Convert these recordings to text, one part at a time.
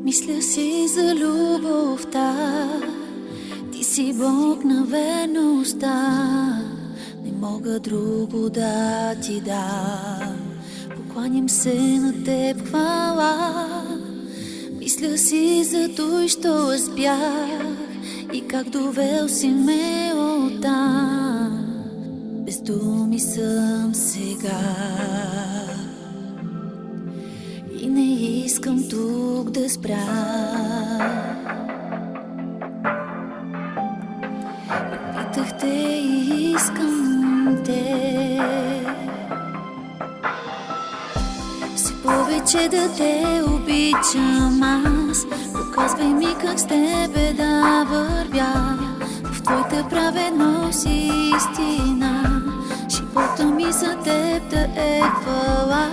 Мисля си за любовта, ти си Бог на верността. Не мога друго да ти дам, покланям се на теб, хвала. Мисля си за той, що аз бях и как довел си ме оттам. Без думи съм сега и не искам тук да спра. Опитах те и искам те, все повече да те обичам аз. Показвай ми как с тебе да вървя в твоята праведност и истина. Живота ми за теб да е хвала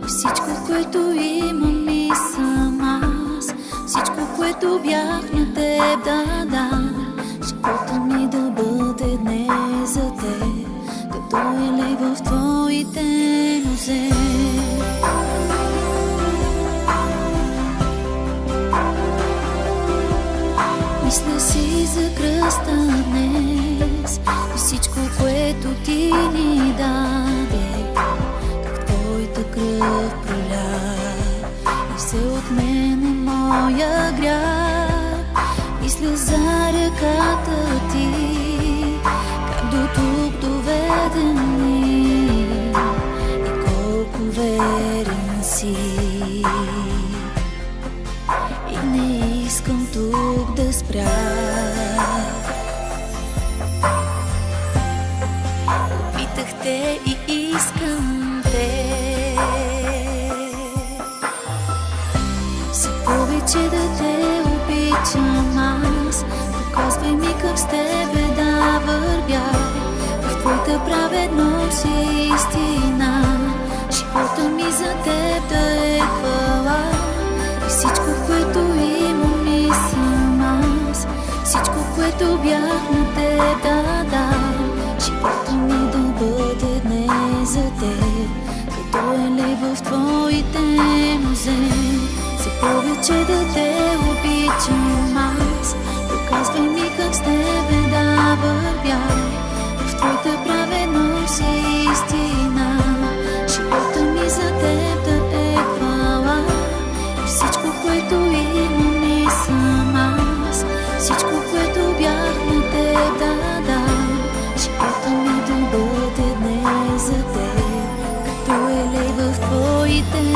и всичко, което имам и съм аз. Всичко, което бях на теб да дам. Живота ми да бъде днес за теб, като елей в твоите нозе. Мисля си за кръста днес и всичко, което ти ни даде, как твоята кръв проля и все от мене моя грях. Мисля за ръката ти, как до тук доведен ни и колко верен си. И не искам тук да спря. Опитах те и искам те, все повече да те обичам аз. Показвай ми как с тебе да вървя в твоята праведност и истина. Живота ми за теб да е хвала и всичко, което имам и съм аз. Всичко, което бях на теб да дам. Живота ми да бъде днес за теб, като елей в твоите нозе. За повече да те обичам аз. Показвай ми как с тебе да вървя в твоята праведност и истина. Живота ми за теб да е хвала и всичко, което имам и съм аз. Всичко, което бях на теб да дам. Живота ми да бъде днес за теб, като елей в твоите